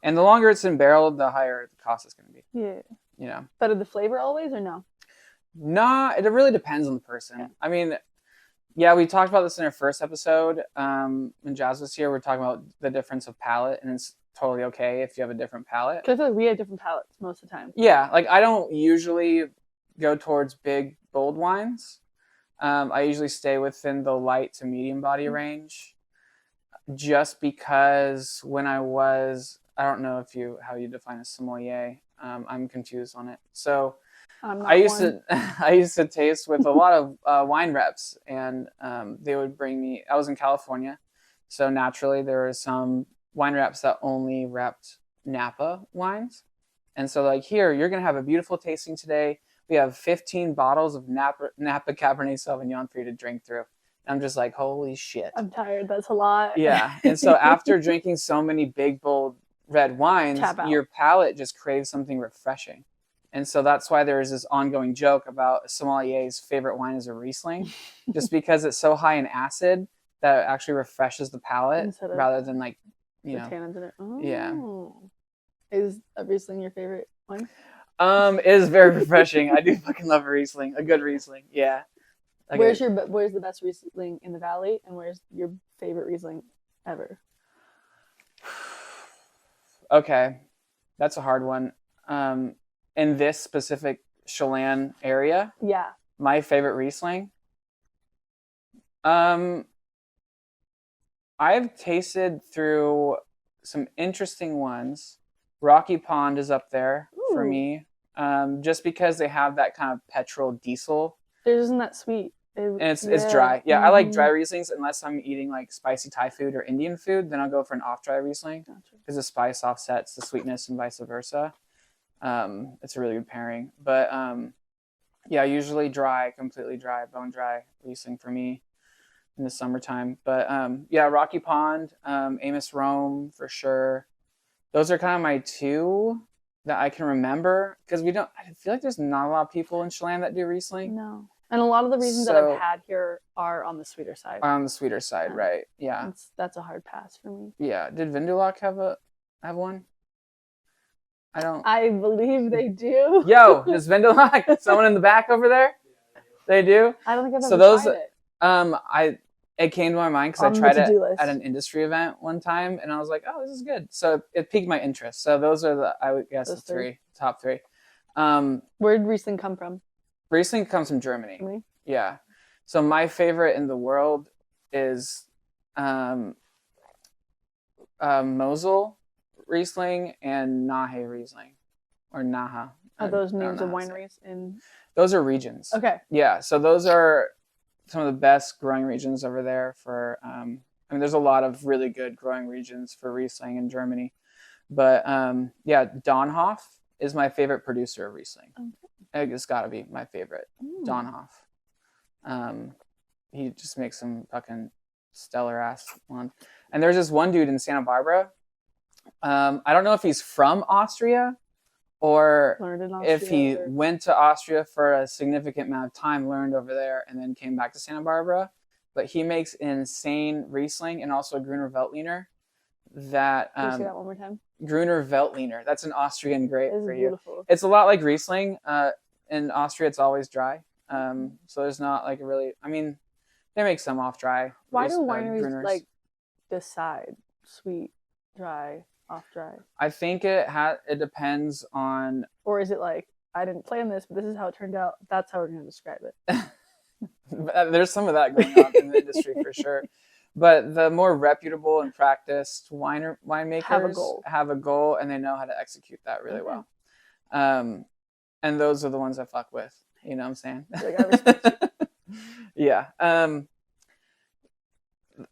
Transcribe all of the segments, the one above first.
And the longer it's in barrel, the higher the cost is going to be. Yeah. You know, Better the flavor always or no? nah, it really depends on the person. Yeah. I mean, yeah, we talked about this in our first episode. When Jazz was here, we're talking about the difference of palate, and it's totally okay if you have a different palate. Because I feel like we have different palates most of the time. Yeah, like I don't usually go towards big, bold wines. I usually stay within the light to medium body range, just because when I don't know if how you define a sommelier. I'm confused on it. So I'm not I used one. to I used to taste with a lot of wine reps, and they would bring me. I was in California, so naturally there were some wine reps that only repped Napa wines, and so like here you're gonna have a beautiful tasting today. We have 15 bottles of Napa Cabernet Sauvignon for you to drink through. And I'm just like, holy shit. I'm tired. That's a lot. Yeah, and so after drinking so many big bold red wines, your palate just craves something refreshing. And so that's why there is this ongoing joke about a sommelier's favorite wine is a Riesling, just because it's so high in acid that it actually refreshes the palate rather than like, you know. Tannins in it. Oh. Yeah. Is a Riesling your favorite wine? It is very refreshing. I do fucking love a Riesling, a good Riesling. Yeah. Like where's the best Riesling in the valley, and where's your favorite Riesling ever? Okay, that's a hard one. In this specific Chelan area, yeah, my favorite Riesling. I've tasted through some interesting ones. Rocky Pond is up there for me, just because they have that kind of petrol diesel. It isn't that sweet. And it's dry. Yeah, I like dry Rieslings unless I'm eating like spicy Thai food or Indian food. Then I'll go for an off-dry Riesling because the spice offsets the sweetness and vice versa. It's a really good pairing. But yeah, usually dry, completely dry, bone dry Riesling for me in the summertime. But yeah, Rocky Pond, Amos Rome for sure. Those are kind of my two that I can remember because I feel like there's not a lot of people in Chelan that do Riesling. No. And a lot of the reasons that I've had here are on the sweeter side. On the sweeter side, right? Yeah. That's a hard pass for me. Yeah. Did Vindulak have one? I believe they do. Yo, does Vindulak? Someone in the back over there? They do. I don't think I've ever tried it. It came to my mind because I tried it at an industry event one time, and I was like, "Oh, this is good." So it piqued my interest. So those are I would guess the top three. Where did Riesling come from? Riesling comes from Germany. Yeah. So my favorite in the world is Mosel Riesling and Nahe Riesling, or Naha. Are those names of wineries in? Those are regions. Okay. Yeah. So those are some of the best growing regions over there for. I mean, there's a lot of really good growing regions for Riesling in Germany, but yeah, Donhof is my favorite producer of Riesling. Okay. It's got to be my favorite. Donhof. He just makes some fucking stellar ass one. And there's this one dude in Santa Barbara. I don't know if he's from Austria or if he went to Austria for a significant amount of time, learned over there, and then came back to Santa Barbara. But he makes an insane Riesling and also a Gruner Veltliner. Can you say that one more time? Gruner Veltliner. That's an Austrian grape for you. Beautiful. It's a lot like Riesling. In Austria, it's always dry. So there's not like a really. I mean, they make some off dry. Why do wineries like decide sweet, dry, off dry? I think it depends on. Or is it like I didn't plan this, but this is how it turned out. That's how we're going to describe it. There's some of that going on in the industry for sure. But the more reputable and practiced winemakers have a goal, and they know how to execute that really well. And those are the ones I fuck with. You know what I'm saying? Like, I respect you. Yeah.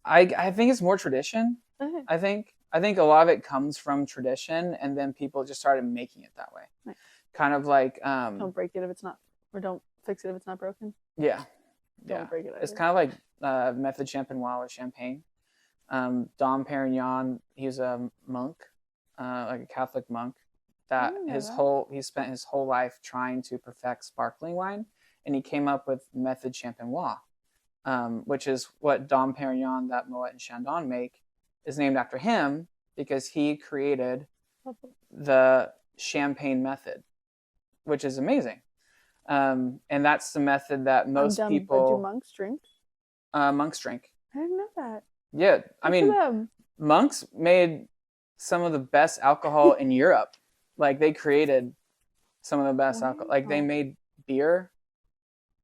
I think it's more tradition. Okay. I think a lot of it comes from tradition, and then people just started making it that way. Right. Kind of like don't break it if it's not, or don't fix it if it's not broken. Yeah. Don't break it either. It's kind of like Method Champenois with champagne. Dom Perignon, he's a monk, like a Catholic monk. That he spent his whole life trying to perfect sparkling wine, and he came up with Method Champenois, which is what Dom Perignon that Moet and Chandon make, is named after him because he created the champagne method, which is amazing. And that's the method that most but people... do monks drink? Monks drink. I didn't know that. Yeah, I Good mean, for them. monks made some of the best alcohol in Europe. Like, they created some of the best alcohol. Like, they made beer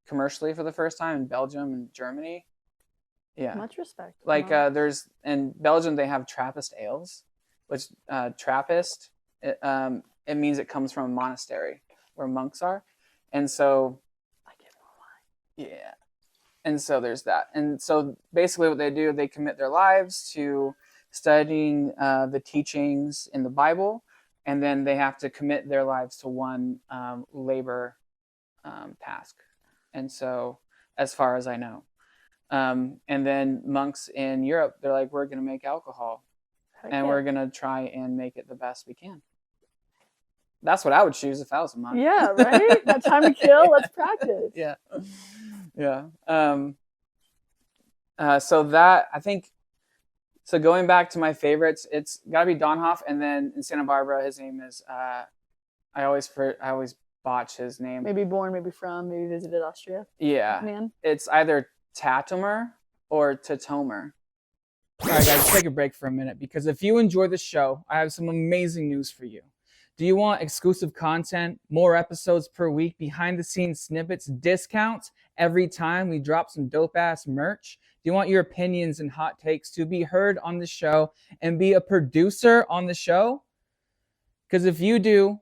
commercially for the first time in Belgium and Germany. Yeah. Much respect. Like, there's... In Belgium, they have Trappist ales, which Trappist, it means it comes from a monastery where monks are. And so... I get more wine. Yeah. And so there's that. And so basically what they do, they commit their lives to studying the teachings in the Bible, and then they have to commit their lives to one labor task. And so, as far as I know. And then monks in Europe, they're like, we're going to make alcohol. And we're going to try and make it the best we can. That's what I would choose if I was a monk. Yeah, right? That time to kill, let's practice. Yeah. Yeah. So that, I think, so going back to my favorites, it's got to be Donhoff. And then in Santa Barbara, his name is, I always botch his name. Maybe born, maybe from, maybe visited Austria. Yeah. Man. It's either Tatomer or Tatomer. All right, guys, take a break for a minute, because if you enjoy the show, I have some amazing news for you. Do you want exclusive content, more episodes per week, behind-the-scenes snippets, discounts every time we drop some dope-ass merch? Do you want your opinions and hot takes to be heard on the show and be a producer on the show? Because if you do,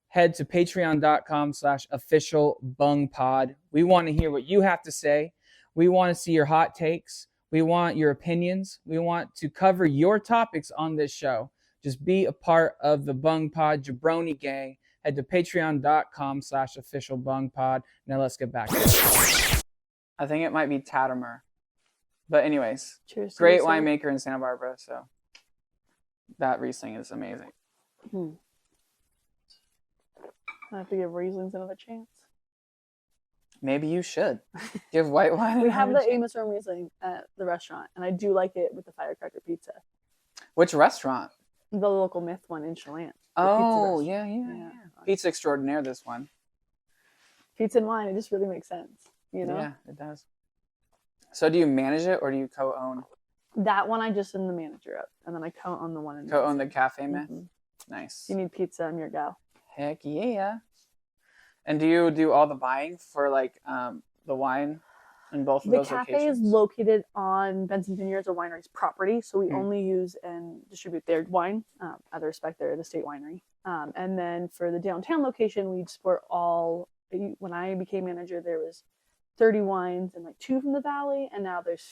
head to patreon.com/officialbungpod. We want to hear what you have to say. We want to see your hot takes. We want your opinions. We want to cover your topics on this show. Just be a part of the Bung Pod Jabroni gang. Head to patreon.com/officialbungpod. Now let's get back to it. I think it might be Tatomer. But anyways, cheers. Great winemaker in Santa Barbara. So that Riesling is amazing. I have to give Rieslings another chance. Maybe you should give white wine. We have the Amos Rome Riesling at the restaurant, and I do like it with the firecracker pizza. Which restaurant? The local Myth one in Chelan. Oh, yeah. Pizza extraordinaire, this one. Pizza and wine, it just really makes sense, you know? Yeah, it does. So do you manage it or do you co-own? That one I just am the manager of, and then I co-own the one in Co-own the Cafe Myth? Mm-hmm. Nice. You need pizza, I'm your gal. Heck yeah. And do you do all the buying for like the wine in both of those locations? The cafe is located on Benson Vineyards, a winery's property, so we only use and distribute their wine. Out of respect, they're the state winery. And then for the downtown location, we support all. When I became manager, there was 30 wines and like 2 from the valley, and now there's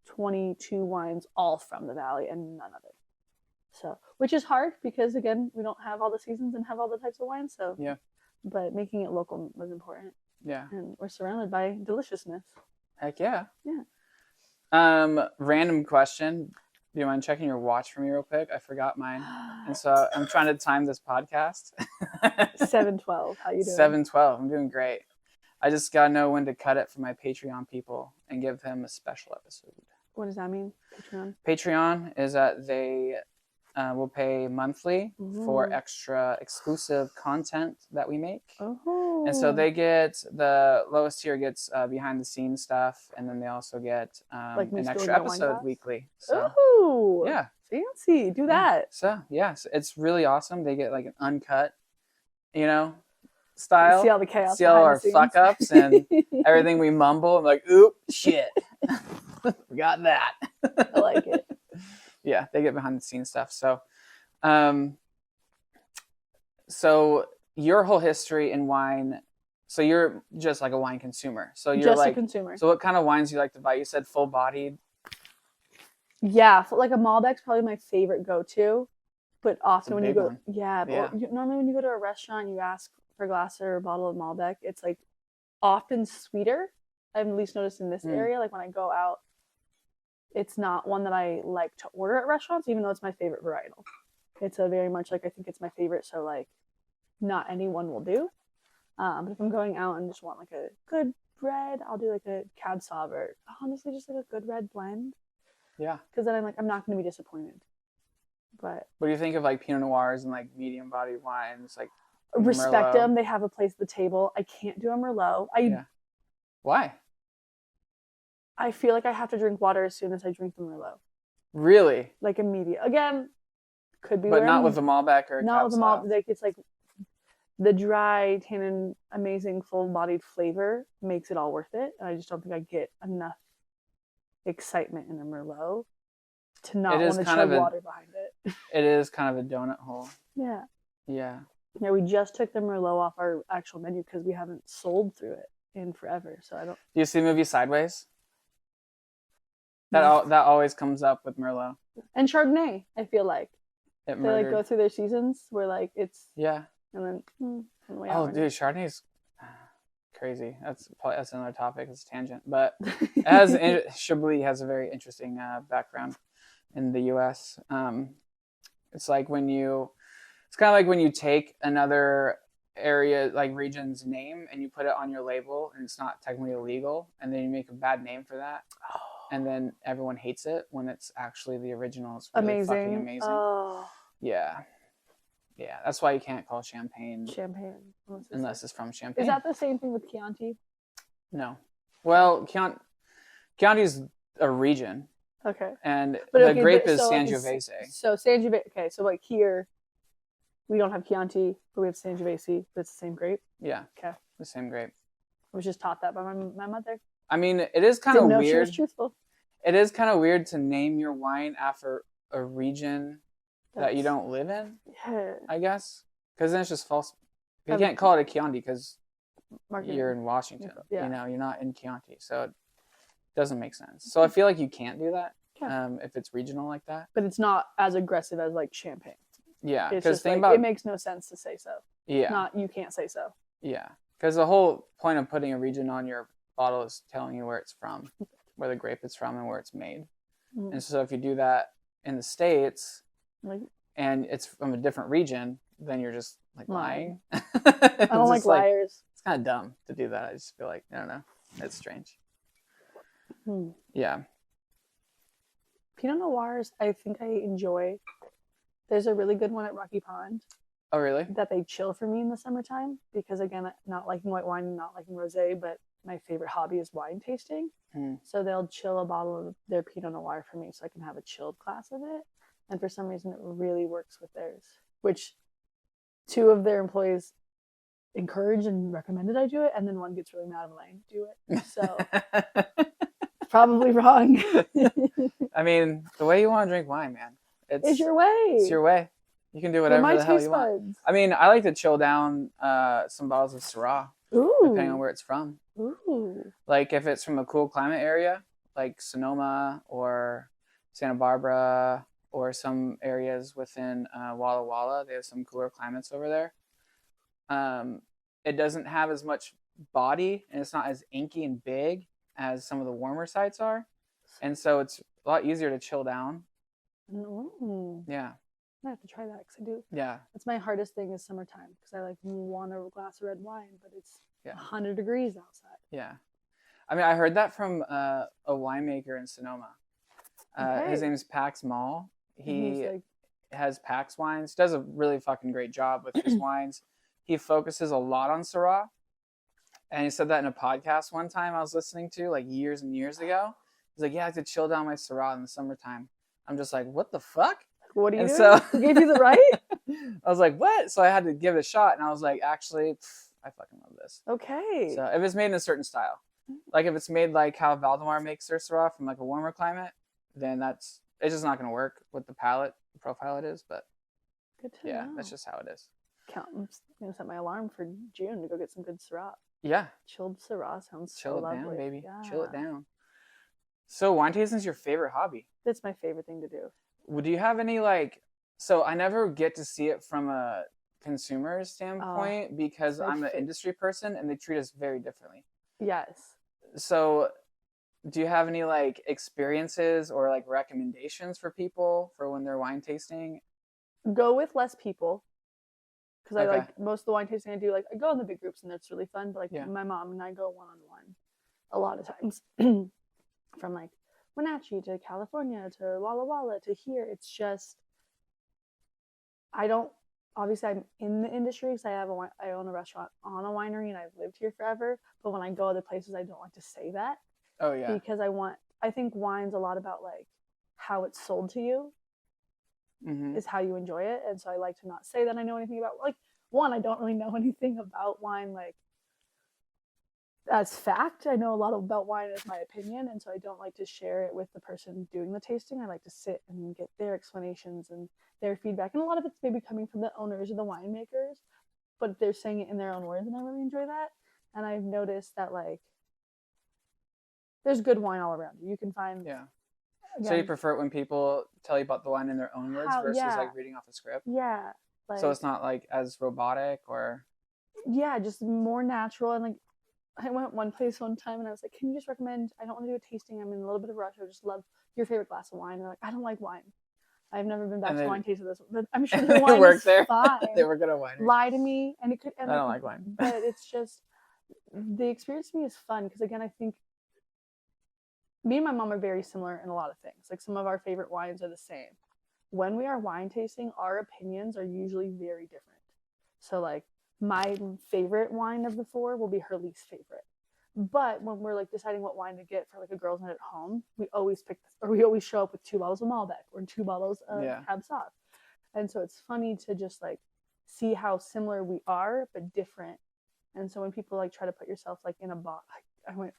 22 wines all from the valley and none other. So, which is hard because again, we don't have all the seasons and have all the types of wines. So yeah, but making it local was important. Yeah, and we're surrounded by deliciousness. Heck yeah. Yeah. Random question. Do you mind checking your watch for me real quick? I forgot mine, and so I'm trying to time this podcast. 7:12. How you doing? 7:12. I'm doing great. I just gotta know when to cut it for my Patreon people and give them a special episode. What does that mean? Patreon? Patreon is that they will pay monthly for extra exclusive content that we make. Oh. And so they get, the lowest tier gets behind the scenes stuff, and then they also get like an extra episode weekly. So, yeah. Fancy. Do that. So, yeah, so it's really awesome. They get like an uncut, style. See all the chaos. See all our fuck ups and everything we mumble. I'm like, oop, shit. Forgot that. I like it. Yeah, they get behind the scenes stuff. So, so your whole history in wine. So you're just like a wine consumer. So you're just like a consumer. So what kind of wines do you like to buy? You said full-bodied. Yeah, like a Malbec's probably my favorite go-to. But often when you go, one. Normally when you go to a restaurant, you ask for a glass or a bottle of Malbec. It's like often sweeter. I've at least noticed in this area. Like when I go out, it's not one that I like to order at restaurants, even though it's my favorite varietal. It's a very much like, I think it's my favorite, so like not anyone will do. But if I'm going out and just want like a good red, I'll do like a Cab Sauv or honestly just like a good red blend. Yeah. Because then I'm not going to be disappointed. But what do you think of like Pinot Noirs and like medium bodied wines, like respect Merlot? them. They have a place at the table. I can't do a Merlot. Why? I feel like I have to drink water as soon as I drink the Merlot. Really? Like immediate. Again, could be. But not with the Malbec or not with the Malbec. Cab Like it's like the dry tannin, amazing full-bodied flavor makes it all worth it. And I just don't think I get enough excitement in a Merlot to not want to chug water behind it. It is kind of a donut hole. Yeah. Yeah. Yeah, we just took the Merlot off our actual menu because we haven't sold through it in forever. So I don't. Do you see the movie Sideways? That always comes up with Merlot. And Chardonnay, I feel like. They like go through their seasons where like it's. Yeah. And then. Dude, Chardonnay's crazy. That's another topic. It's a tangent, but Chablis has a very interesting background in the U.S. It's like it's kind of like when you take another area, like region's name, and you put it on your label, and it's not technically illegal, and then you make a bad name for that, and then everyone hates it when it's actually the original. It's really fucking amazing. Oh. Yeah. Yeah, that's why you can't call champagne unless it's from Champagne. Is that the same thing with Chianti? No. Well, Chianti's a region. Okay. And the grape is Sangiovese. So Sangiovese. Okay, so like here, we don't have Chianti, but we have Sangiovese, but it's the same grape. Yeah. Okay. The same grape. I was just taught that by my mother. I mean, it is kind of weird. She was truthful. It is kind of weird to name your wine after a region that you don't live in, I guess. Because then it's just false. You can't call it a Chianti because you're in Washington. Yeah. You know, you're not in Chianti. So it doesn't make sense. So I feel like you can't do that if it's regional like that. But it's not as aggressive as like Champagne. Yeah. Because it makes no sense to say so. Yeah. You can't say so. Yeah. Because the whole point of putting a region on your bottle is telling you where it's from, where the grape is from and where it's made. Mm. And so if you do that in the States... and it's from a different region, then you're just like lying. I don't like liars. It's kind of dumb to do that. I just feel like, I don't know. It's strange. Yeah. Pinot Noirs, I think I enjoy. There's a really good one at Rocky Pond. Oh, really? That they chill for me in the summertime. Because again, not liking white wine and not liking rosé, but my favorite hobby is wine tasting. So they'll chill a bottle of their Pinot Noir for me so I can have a chilled glass of it. And for some reason, it really works with theirs, which 2 of their employees encouraged and recommended I do it. And then one gets really mad when I do it. So probably wrong. I mean, the way you want to drink wine, man. It's your way. It's your way. You can do whatever the hell you want. I mean, I like to chill down some bottles of Syrah, depending on where it's from. Ooh. Like if it's from a cool climate area, like Sonoma or Santa Barbara, or some areas within Walla Walla. They have some cooler climates over there. It doesn't have as much body, and it's not as inky and big as some of the warmer sites are. And so it's a lot easier to chill down. Yeah. I have to try that because I do. Yeah. That's my hardest thing is summertime because I like want a glass of red wine, but it's 100 degrees outside. Yeah. I mean, I heard that from a winemaker in Sonoma. His name is Pax Mall. He has Pax wines. Does a really fucking great job with his wines. He focuses a lot on Syrah. And he said that in a podcast one time I was listening to like years and years ago. He's like, yeah, I have to chill down my Syrah in the summertime. I'm just like, what the fuck? What are you doing? So, who gave you the right? I was like, what? So I had to give it a shot. And I was like, actually, I fucking love this. Okay. So if it's made in a certain style, like if it's made like how Valdemar makes their Syrah from like a warmer climate, then it's just not going to work with the palate profile it is. But good to know. That's just how it is. I'm going to set my alarm for June to go get some good Syrah. Yeah. Chilled Syrah sounds so lovely. Chill it down, baby. Yeah. Chill it down. So wine tasting is your favorite hobby? That's my favorite thing to do. Do you have any so I never get to see it from a consumer standpoint because I'm an industry person and they treat us very differently. Yes. So do you have any experiences or recommendations for people for when they're wine tasting? Go with less people. Because I like most of the wine tasting I do, I go in the big groups and that's really fun. But my mom and I go one-on-one a lot of times. From Wenatchee to California to Walla Walla to here. It's just I don't, obviously I'm in the industry because I own a restaurant on a winery and I've lived here forever. But when I go other places, I don't like to say that. Oh yeah. Because I think wine's a lot about like how it's sold to you is how you enjoy it. And so I like to not say that I know anything about, like, one, I don't really know anything about wine, like, as fact. I know a lot about wine as my opinion, and so I don't like to share it with the person doing the tasting. I like to sit and get their explanations and their feedback, and a lot of it's maybe coming from the owners or the winemakers, but they're saying it in their own words, and I really enjoy that. And I've noticed that, like, there's good wine all around you. You can find Again, so you prefer it when people tell you about the wine in their own words versus like reading off a script? Yeah. Like, so it's not like as robotic or... Yeah, just more natural. And like, I went one place one time and I was like, can you just recommend, I don't want to do a tasting, I'm in a little bit of a rush, I just love your favorite glass of wine. And they're like, I don't like wine. I've never been back to wine tasting this. I'm sure the wine is fine. They work at a winery. Lie to me. And it could, and I don't like wine. But it's just, the experience to me is fun because, again, I think me and my mom are very similar in a lot of things. Like, some of our favorite wines are the same. When we are wine tasting, our opinions are usually very different. So, like, my favorite wine of the four will be her least favorite. But when we're like deciding what wine to get for like a girls' night at home, we always show up with 2 bottles of Malbec or 2 bottles of Cab Sauv. And so it's funny to just like see how similar we are but different. And so when people like try to put yourself like in a box, I went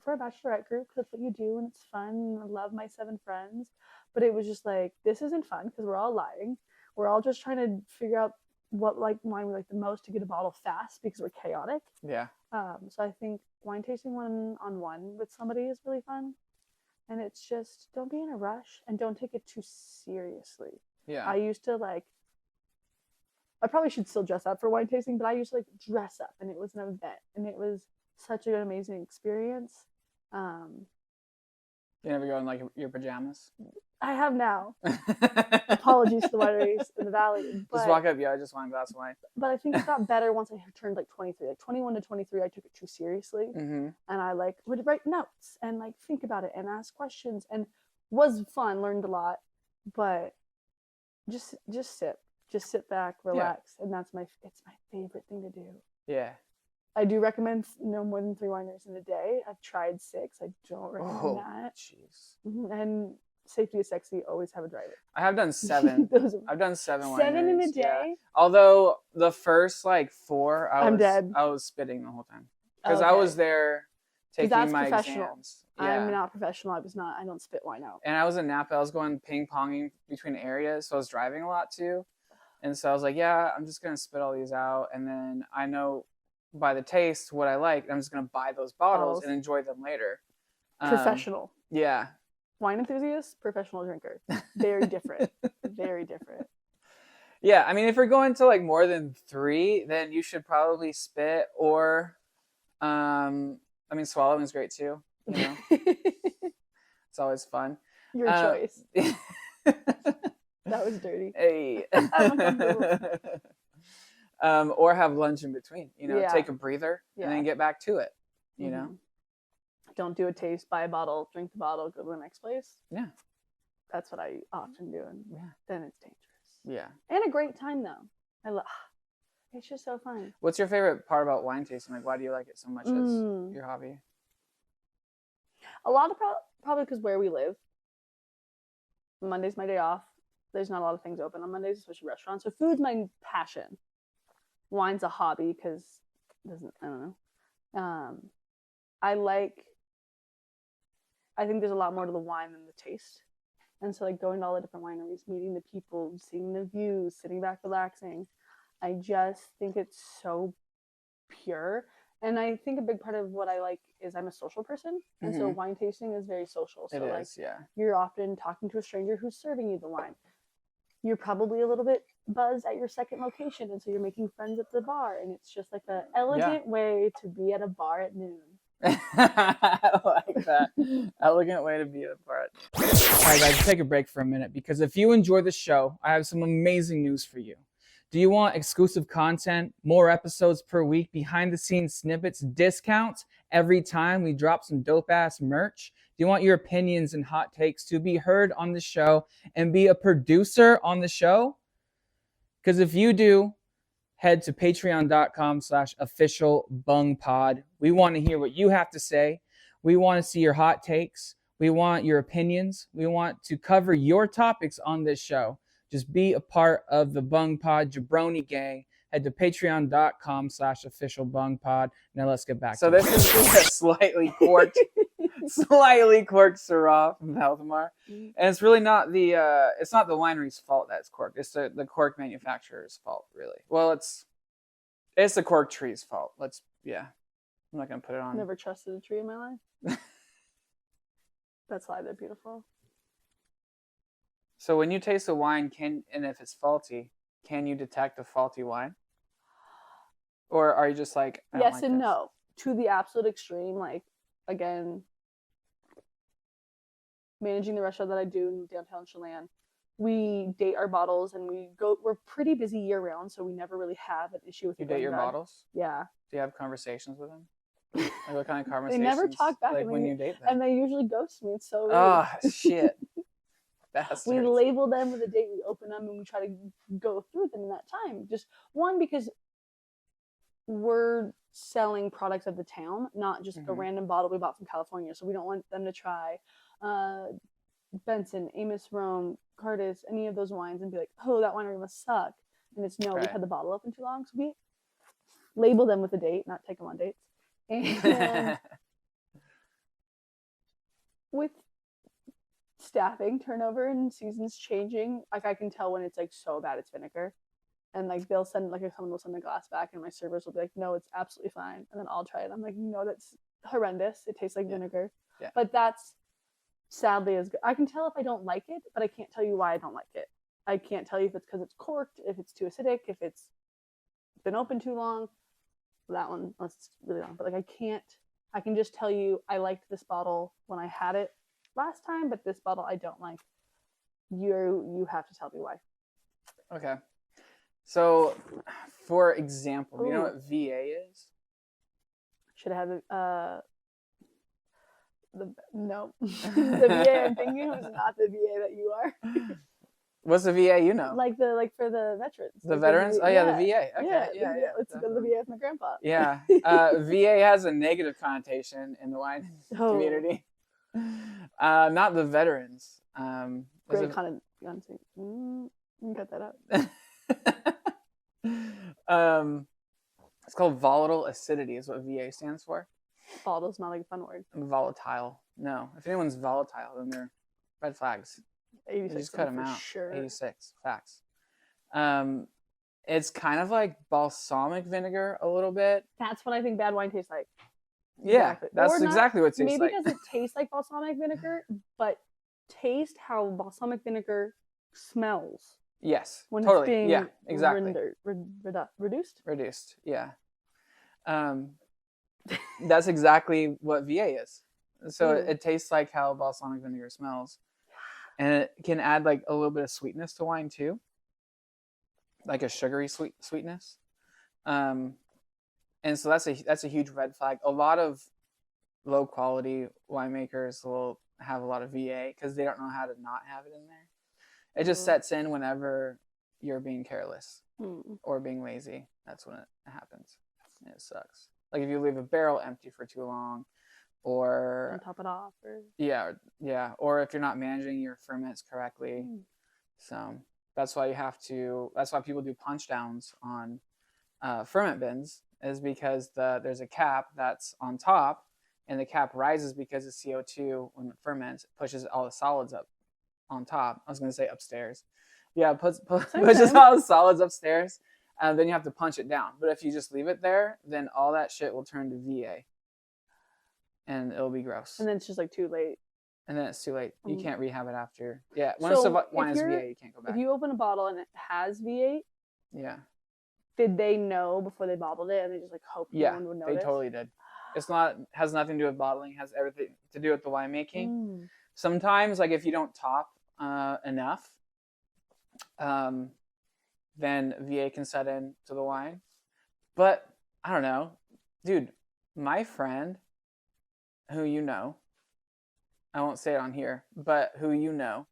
for a bachelorette group because that's what you do and it's fun. And I love my 7 friends, but it was just like, this isn't fun because we're all lying. We're all just trying to figure out what like wine we like the most to get a bottle fast because we're chaotic. Yeah. So I think wine tasting one-on-one with somebody is really fun. And it's just, don't be in a rush and don't take it too seriously. Yeah. I used to like, I probably should still dress up for wine tasting, but I used to like dress up and it was an event and it was such an amazing experience. You never go in like your pajamas? I have now. Apologies to the wineries in the valley. Just walk up, I just want a glass of wine. But I think it got better once I turned like 23. Like 21 to 23, I took it too seriously. And I like would write notes and like think about it and ask questions and was fun, learned a lot. But just sit back, relax. And it's my favorite thing to do. Yeah. I do recommend no more than 3 wineries in a day. I've tried 6. I don't recommend that. Jeez. And safety is sexy. Always have a driver. I have done 7. I've done 7 wineries. 7 in a day? Yeah. Although the first like 4, I'm dead. I was spitting the whole time. Because I was there taking my exams. Yeah. I'm not professional. I don't spit wine out. And I was in Napa. I was going ping-ponging between areas. So I was driving a lot too. And so I was like, yeah, I'm just going to spit all these out. And then I know by the taste what I like. I'm just going to buy those bottles and enjoy them later. Professional. Yeah. Wine enthusiast, professional drinker. Very different. Very different. Yeah, I mean, if you're going to like more than 3, then you should probably spit or, I mean, swallowing is great too. You know, it's always fun. Your choice. That was dirty. Hey. Or have lunch in between. You know, take a breather and then get back to it. You know. Don't do a taste, buy a bottle, drink the bottle, go to the next place. Yeah. That's what I often do. And then it's dangerous. Yeah. And a great time, though. It's just so fun. What's your favorite part about wine tasting? Like, why do you like it so much as your hobby? A lot of probably because where we live. Monday's my day off. There's not a lot of things open on Mondays, especially restaurants. So food's my passion. Wine's a hobby because I don't know. I think there's a lot more to the wine than the taste. And so like going to all the different wineries, meeting the people, seeing the views, sitting back, relaxing. I just think it's so pure. And I think a big part of what I like is I'm a social person. And so wine tasting is very social. So you're often talking to a stranger who's serving you the wine. You're probably a little bit buzzed at your second location. And so you're making friends at the bar. And it's just like an elegant way to be at a bar at noon. I like that. Elegant way to be a part. All right, guys, take a break for a minute because if you enjoy the show, I have some amazing news for you. Do you want exclusive content, more episodes per week, behind the scenes snippets, discounts every time we drop some dope ass merch? Do you want your opinions and hot takes to be heard on the show and be a producer on the show? Because if you do, head to patreon.com/officialbungpod. We want to hear what you have to say. We want to see your hot takes. We want your opinions. We want to cover your topics on this show. Just be a part of the Bung Pod Jabroni gang. Head to patreon.com/officialbungpod. Now let's get back to it. So this is just a slightly corked Syrah from Valdemar. And it's really not the winery's fault that it's corked. It's the cork manufacturer's fault, really. Well, it's the cork tree's fault. I'm not gonna put it on. Never trusted a tree in my life. That's why they're beautiful. So when you taste a wine, and if it's faulty, can you detect a faulty wine? Or are you just like, yes and no, to the absolute extreme? Like, again, managing the restaurant that I do in downtown Chelan, we date our bottles and we're pretty busy year round, so we never really have an issue with. You date your bottles? Yeah. Do you have conversations with them? Like what kind of conversations? They never talk back. Like when you date them, and they usually ghost me. It's so rude. Oh shit! Bastards. We label them with a date. We open them and we try to go through them in that time. Just one, because we're selling products of the town, not just a random bottle we bought from California. So we don't want them to try Benson, Amos Rome, Cardis, any of those wines and be like, oh, that winery must suck. And it's no, we had the bottle open too long. So we label them with a date, not take them on dates. And with staffing turnover and seasons changing, like I can tell when it's like so bad it's vinegar. And like they'll send, like someone will send the glass back and my servers will be like, no, it's absolutely fine. And then I'll try it. I'm like, no, that's horrendous. It tastes like vinegar. Yeah. But that's sadly as good. I can tell if I don't like it, but I can't tell you why I don't like it. I can't tell you if it's because it's corked, if it's too acidic, if it's been open too long. That one, that's really long. But like I can just tell you I liked this bottle when I had it last time, but this bottle I don't like. You have to tell me why. Okay. So, for example, do you know what VA is? Should have had no. The VA I'm thinking of is not the VA that you are. What's the VA you know? Like for the veterans. The veterans? The VA. Okay. Yeah. Let's go to the VA with my grandpa. Yeah. VA has a negative connotation in the wine community. Not the veterans. Great connotation. You can cut that out. It's called volatile acidity is what VA stands for. Volatile's not like a fun word. Volatile. No. If anyone's volatile, then they're red flags. 86. You just cut them out. Sure. 86. Facts. It's kind of like balsamic vinegar a little bit. That's what I think bad wine tastes like. Yeah, exactly. That's exactly what it tastes like. Maybe because it tastes like balsamic vinegar, but taste how balsamic vinegar smells. Yes, when totally. It's being exactly. Reduced? Reduced, yeah. That's exactly what VA is. So it tastes like how balsamic vinegar smells. And it can add like a little bit of sweetness to wine too. Like a sugary sweetness. And so that's a huge red flag. A lot of low quality winemakers will have a lot of VA because they don't know how to not have it in there. It just sets in whenever you're being careless or being lazy. That's when it happens. And it sucks. Like if you leave a barrel empty for too long, or top it off, or or if you're not managing your ferments correctly. So that's why people do punch downs on ferment bins, is because there's a cap that's on top, and the cap rises because the CO2 when it ferments pushes all the solids up on top. I was going to say upstairs. Yeah, pushes all the solids upstairs, and then you have to punch it down. But if you just leave it there, then all that shit will turn to VA, and it'll be gross. And then it's just like too late. And then it's too late. You can't rehab it after. Yeah, once the wine is VA, you can't go back. If you open a bottle and it has V8, did they know before they bottled it, and they just like hoped no one would notice? They totally did. Has nothing to do with bottling. It has everything to do with the winemaking. Sometimes, like if you don't top enough, then VA can set in to the wine. But I don't know, dude. My friend, who you know, I won't say it on here, but who you know,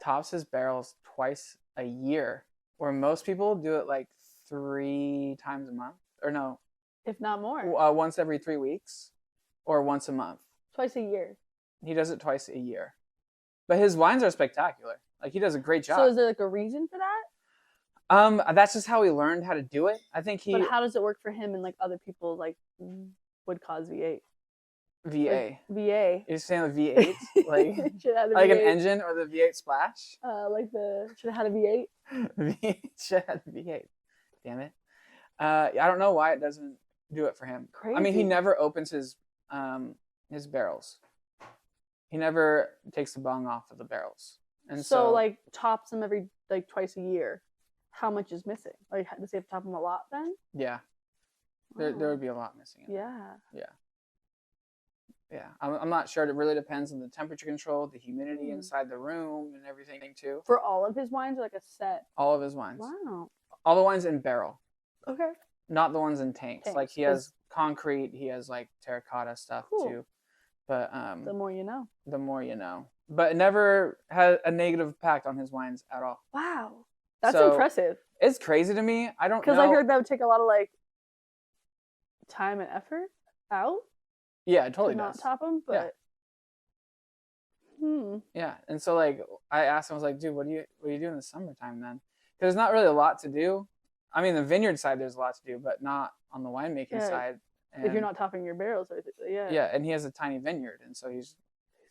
tops his barrels twice a year where most people do it like 3 times a month, or no, if not more. Once every 3 weeks, or once a month. Twice a year. He does it twice a year, but his wines are spectacular. Like he does a great job. So is there like a reason for that? That's just how he learned how to do it. I think he. But how does it work for him and like other people like would cause V8? VA. Like, VA. You're saying the V8, like like an engine or the V8 splash? Like should have had a V8. Should have had a V8. Damn it. I don't know why it doesn't do it for him. Crazy. I mean, he never opens his barrels. He never takes the bung off of the barrels, and so like tops them every like twice a year. How much is missing? Like, does he have to top them a lot then? Yeah, there would be a lot missing. Yeah. I'm not sure. It really depends on the temperature control, the humidity inside the room, and everything too. For all of his wines, or like a set? All of his wines. Wow. All the wines in barrel. Okay. Not the ones in tanks. Like he has concrete. He has like terracotta stuff too. But the more you know. The more you know. But it never had a negative impact on his wines at all. Wow. That's impressive. It's crazy to me. I don't know. Because I heard that would take a lot of like time and effort out. Yeah, it totally to does. Not top them, but yeah. And so like I asked him, I was like, dude, what do you do in the summertime then? Because there's not really a lot to do. I mean, the vineyard side there's a lot to do, but not on the winemaking side. And, if you're not topping your barrels, Yeah, and he has a tiny vineyard, and so he's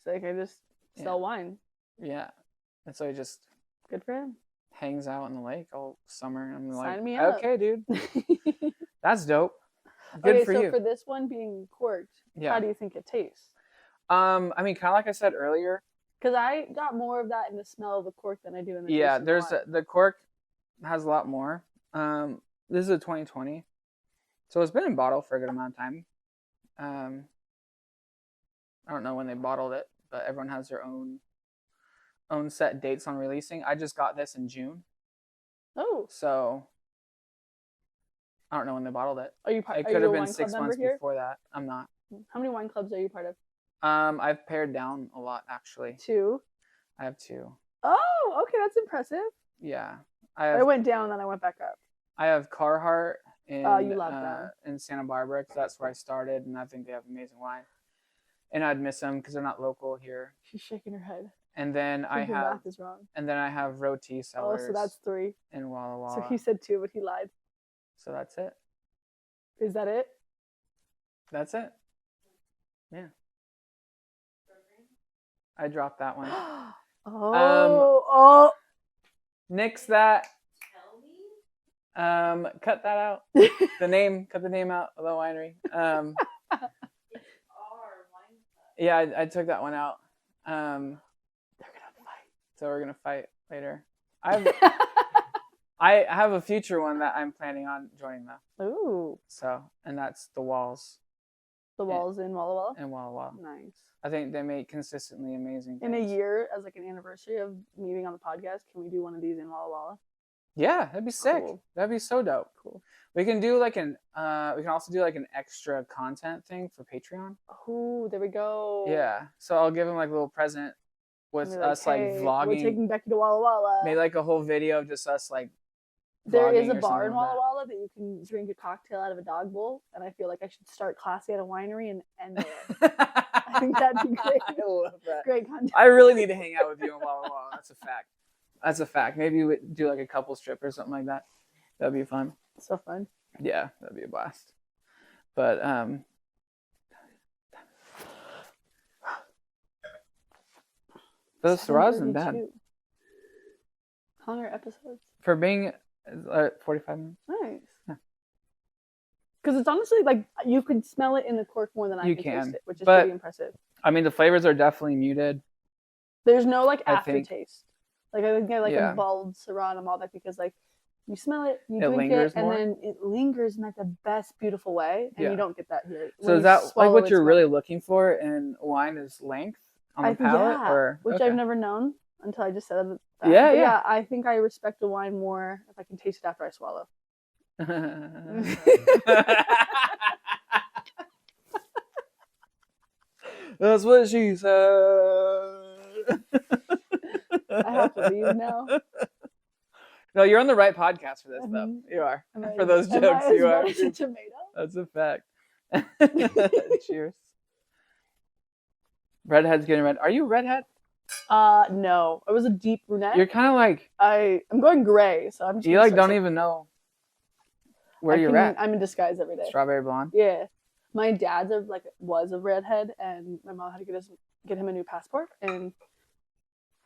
like, I just sell wine. Yeah, and so he just good for him. Hangs out in the lake all summer. I'm like, sign me up. Okay, dude, that's dope. Good for you. So for this one being corked, how do you think it tastes? I mean, kind of like I said earlier. Because I got more of that in the smell of the cork than I do in the taste. There's the cork has a lot more. This is a 2020, so it's been in bottle for a good amount of time. I don't know when they bottled it, but everyone has their own set dates on releasing. I just got this in June. Oh. So I don't know when they bottled it. Are you part? It could have been 6 months before that. I'm not. How many wine clubs are you part of? I've pared down a lot actually. 2. I have 2. Oh, okay, that's impressive. Yeah. I went down and then I went back up. I have Carhartt in you love them. In Santa Barbara because that's where I started, and I think they have amazing wine. And I'd miss them because they're not local here. She's shaking her head. And then I have math is wrong. And then I have Roti Cellars. Oh, so that's 3. In Walla Walla. So he said 2, but he lied. So that's it. Is that it? That's it. Yeah. I dropped that one. Nix that. Cut that out. Cut the name out of the winery. Yeah, I took that one out. They're gonna fight. So we're gonna fight later. I have a future one that I'm planning on joining though. Ooh. So, and that's the Walls. The Walls in Walla Walla? In Walla Walla. Nice. I think they make consistently amazing things. In a year, as like an anniversary of me being on the podcast, can we do one of these in Walla Walla? Yeah, that'd be sick. Cool. That'd be so dope. Cool. We can do like we can also do like an extra content thing for Patreon. Oh, there we go. Yeah. So I'll give him like a little present with us like vlogging. We're taking Becky to Walla Walla. Made like a whole video of just us like there is a bar in Walla Walla that you can drink a cocktail out of a dog bowl, and I feel like I should start classy at a winery and end there. I think that'd be great. I love that. Great content. I really need to hang out with you in Walla Walla. That's a fact. That's a fact. Maybe we do like a couple strip or something like that. That'd be fun. So fun. Yeah, that'd be a blast. But those Syrahs isn't bad. How long are episodes? For being 45 minutes. Nice. Because it's honestly like you can smell it in the cork more than I can taste it, which is pretty impressive. I mean, the flavors are definitely muted. There's no like aftertaste. Like I think I like a mulled Syrah and Malbec because like you smell it, you drink it, and then it lingers in like the best, beautiful way, and you don't get that here. So is that like what you're really looking for in wine is length on the palate, or which I've never known until I just said that. Yeah. I think I respect a wine more if I can taste it after I swallow. That's what she said. I have to leave now. No, you're on the right podcast for this, though. Mhm. You are. Am I For those am I jokes, as you are. red as a tomato? That's a fact. Cheers. Redhead's getting red. Are you a redhead? No. I was a deep brunette. You're kind of like, I'm going gray, so I'm just you gonna like start don't even know where you're at. I'm in disguise every day. Strawberry blonde. Yeah. My dad's was a redhead, and my mom had to get him a new passport, and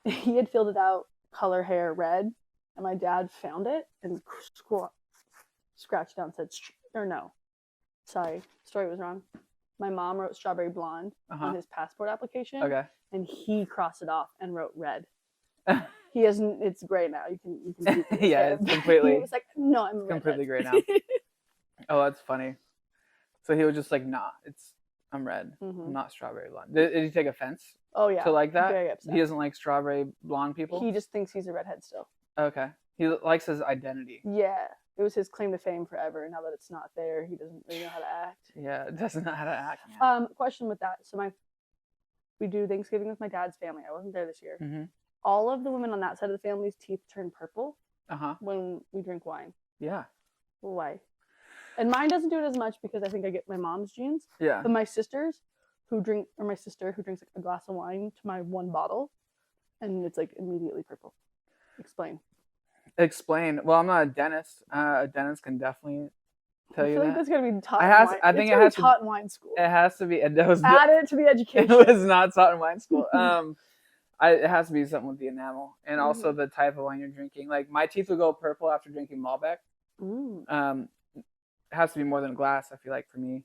he had filled it out color hair red, and my dad found it and scratched down and said or no, sorry, story was wrong. My mom wrote strawberry blonde on his passport application. Okay. And he crossed it off and wrote red. He hasn't. It's gray now. You can keep it. Yeah, it's completely. He was like, no, I'm a completely redhead. gray now. Oh, that's funny. So he was just like, nah, I'm red. Mm-hmm. I'm not strawberry blonde. Did he take offense? Oh yeah. To like that? Very upset. He doesn't like strawberry blonde people? He just thinks he's a redhead still. Okay. He likes his identity. Yeah. It was his claim to fame forever, and now that it's not there, he doesn't really know how to act. Yeah, doesn't know how to act. Question with that. So we do Thanksgiving with my dad's family. I wasn't there this year. Mm-hmm. All of the women on that side of the family's teeth turn purple when we drink wine. Yeah. Why? And mine doesn't do it as much because I think I get my mom's genes. Yeah. But my sister who drinks like a glass of wine to my one bottle, and it's like immediately purple. Explain. Well, I'm not a dentist. A dentist can definitely tell you that. I feel like that's gonna be taught. I think it has to be taught in wine school. It has to be. Add it to the education. It was not taught in wine school. It has to be something with the enamel and also the type of wine you're drinking. Like my teeth will go purple after drinking Malbec. It has to be more than a glass. I feel like for me.